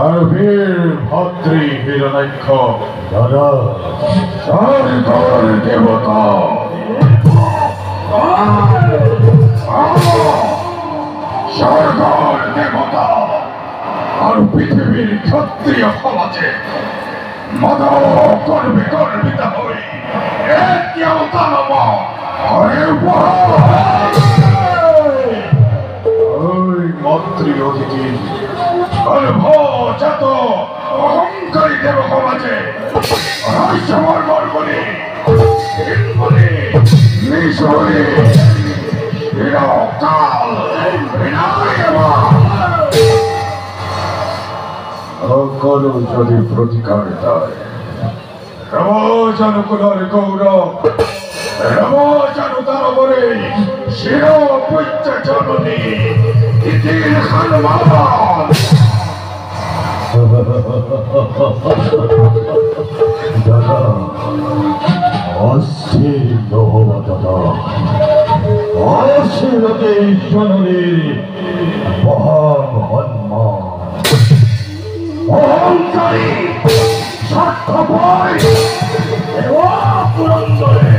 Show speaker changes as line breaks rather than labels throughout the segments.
আর বীর ভাতৃ হিরণাক্ষ দাদা স্বর্গর দেবতা স্বর্গর দেবতা আর পৃথিবীর ক্ষত্রিয় সমাজে মদ করবে গর্বিত হই কেউ দানব ওই মন্ত্রী অতিথি গর্ভজাত অহংকারী দেব সমাজে রহস্যময় বর্বরী হিন্দুরি মিশরি চিরকাল অকল যদি প্রতিকার দেয় রমজানুকুলার গৌরব রমজানু দানবরে শিরোপৈত্য জননী ইতির খানমান দাদা অস্থির নহবা দাদা অস্থিরতে জননীর মহান অহংকারী স্বার্থপর পুরন্দরে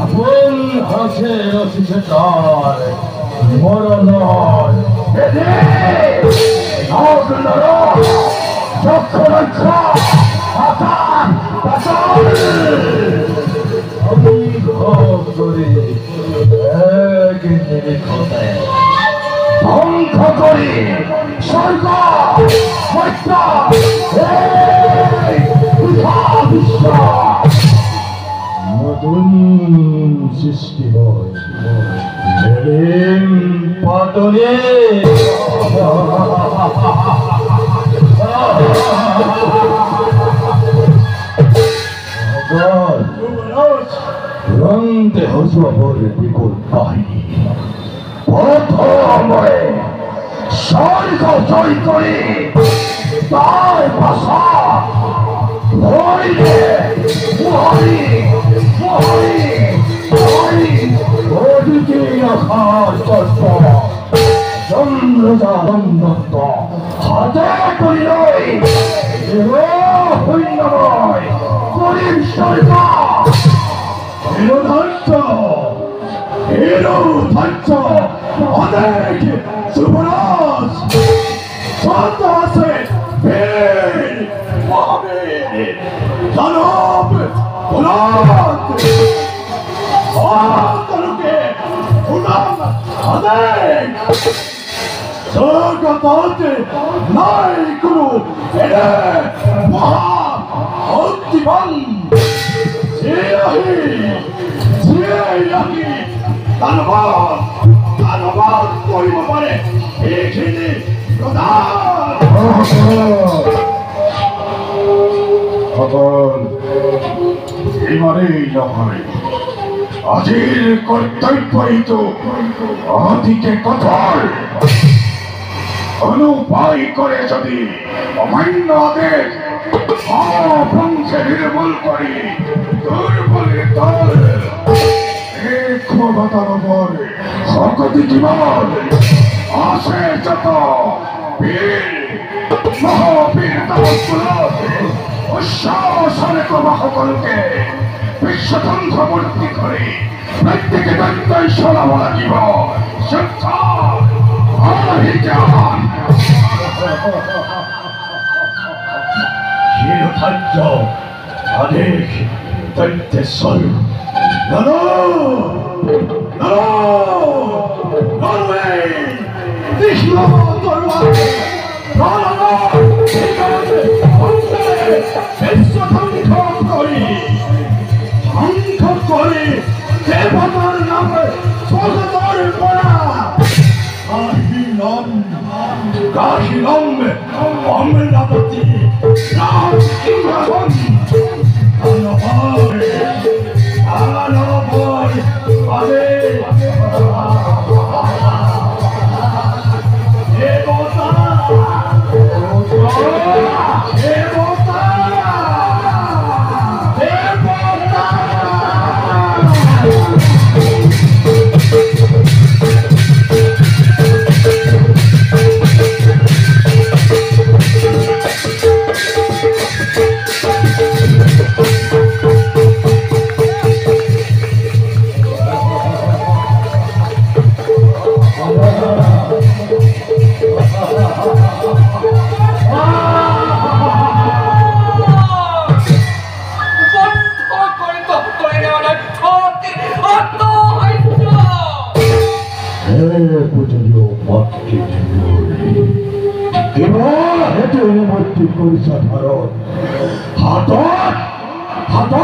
আপন হাসে রসিছে তার মরণ আমি ঘর করে এক নিরীক্ষণে ধ্বংস করি স্বর্গ বিশ্ব নতুন সৃষ্টি হয় পাটনে রঙতে হসুয়াবরে বিপুল বাহিনী প্রথমে স্বর্গ জয় করে তার ভাষা হরিণে হরি হরি হরি ওদিকে আকাশ কষ্ট চন্দ্রজানন্দ হাতে করি নয় হইল নয় করিম সরকার হিরোধার্য অনেক যুবরাজ সন্ত আছে বীর মহাবীর দানব ভোলাত অন্তরকে উড়ান অনেক জগতে নাই কোনো এরে মহা অন্তিমান ধন্যবাদ করিব পারে এইখিনি এইমানেই নহয় আজিৰ কৰ্তব্যটো অধিকে কঠোৰ অনুপায় করে যদি অমান্য আদেশ অপংসে নির্মূল করি দুর্বলের দল ক্ষমতার উপর শক্তি জীবন আসে যত বীর মহাবীর উচ্ছ্বাসনে তোমা সকলকে বিশ্বতন্ত্র মূর্তি করে প্রত্যেকে দৈত্যই সরাব লাগিব সত্য অভিযান শিরোধার্য আদেশ দৈত্যেশ্বর লড়ো লড়ো লড়বে কৃষ্ণ তরোয়ার ধ্বংস করে দেবতার নামে সদর করা কাহিলম অমরাবতী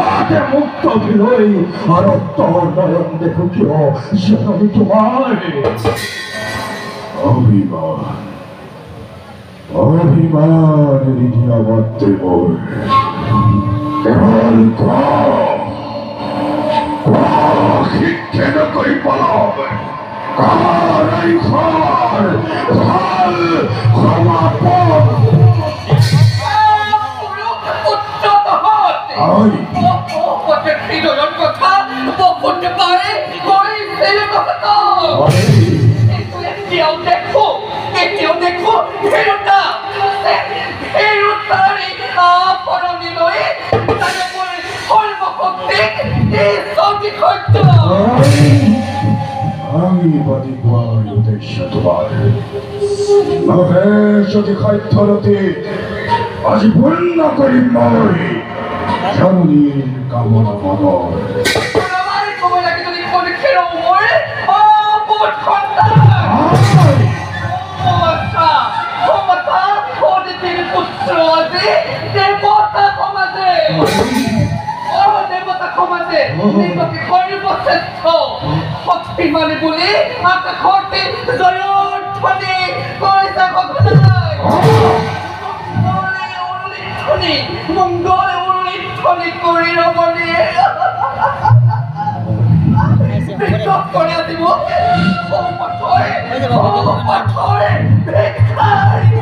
হাতে মুক্ত বিলই আর নয়ন দেখো কিয় সেরকম তোমার অভিমান অভিমান রিধিয়া মাতৃমোর কেবল কেন করি পলব কারাই ঘর ঘর ক্ষমা পথ আমি বাদিবার উদ্দেশ্য তোমার যদি খাদ্যরতে আজ পূর্ণ করি মই জননীর কামনা মনর
মানে বলে আকা খরতে জয়ন ঠনে কইতা কথা নাই ওরে ঠনে মঙ্গল ওরে ঠনে করি রমণী বিকট করে দিব ও পাথরে বেকারি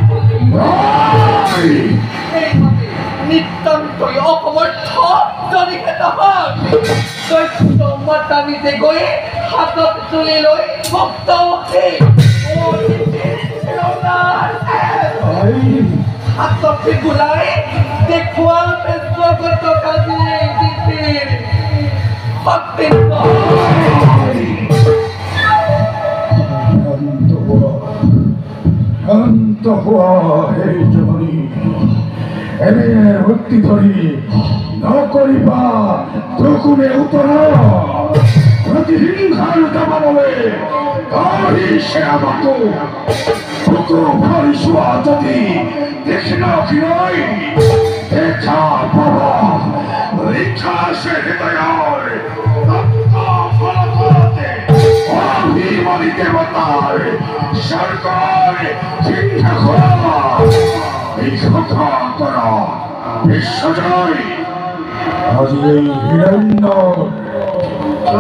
নিতান্তই অসমর্থ যদি খেতাহত দৈত্য মাতা নিজে গৈ হাতত তুলি লৈ ভক্ত হাতত গোলাই দেখুৱাল জগত কাজি দিছিল ভক্তি
শান্ত হোৱা হে জননী এনে ভক্তি ধৰি নকৰিবা চকুৰে উতৰা প্ৰতিহিংসাৰ দমনলৈ ধৰিছে আমাকো বুকু ভৰি চোৱা যদি দেখি নখিলৈ দেখা পাব লিখা আছে হৃদয়ৰ অভিমানী দেৱতাৰ চৰকাৰ চিন্তা কৰা বিশ্বকা কৰা বিশ্বজয় আজি এই হিৰণ্য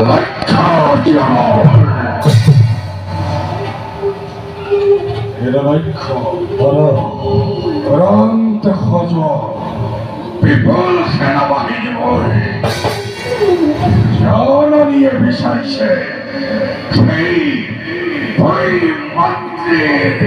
লক্ষ্য লক্ষ্য অনন্ত সজ বিপুল সেনাবাহিনী মই জননীয়ে বিচাৰিছে সেই মন্ত্ৰীৰ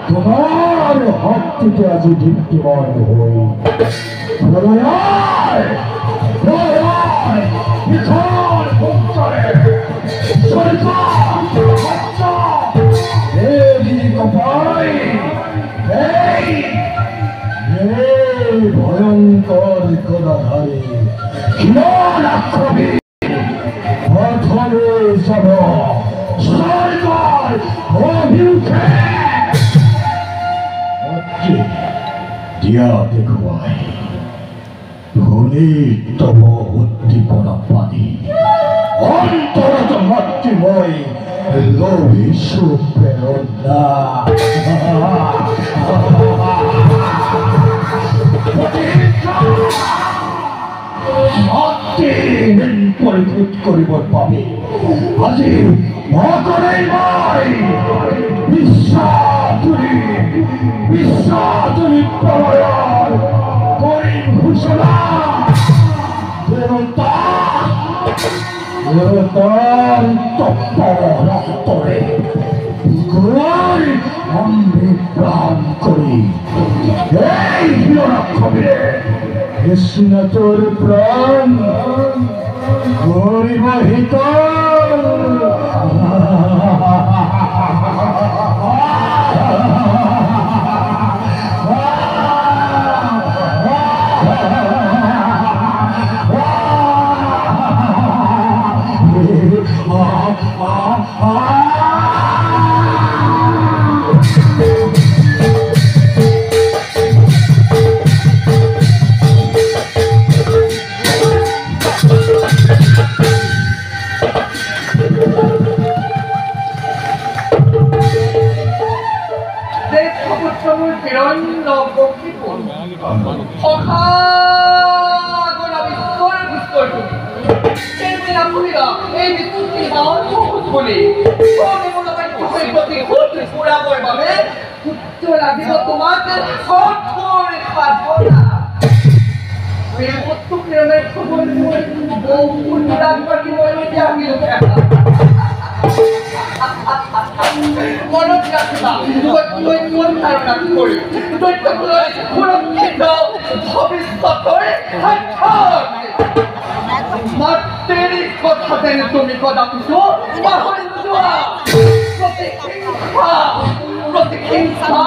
তোমার হাত থেকে আজ দীপ্তিমান হই ভয়ঙ্কর গদাধারী কিমান আক্রমী প্রথমে সব সরকার অভিমুখে দিয়া দেখুয়াই ধনীতম উদ্দীপনা পানি অন্তরত মাতৃময় লোভী সুপ্রেরণা পরিভূত করিব পাবে আজি মকরেই মই বিশ্বাতুরি প্রলয় করিম ঘোষণা রক্তরে আমি প্রাণ করি এই হিরণাক্ষরে কৃষ্ণ তোর প্রাণ করিব হিত তুমি কথা কিছু প্রতীক্ষা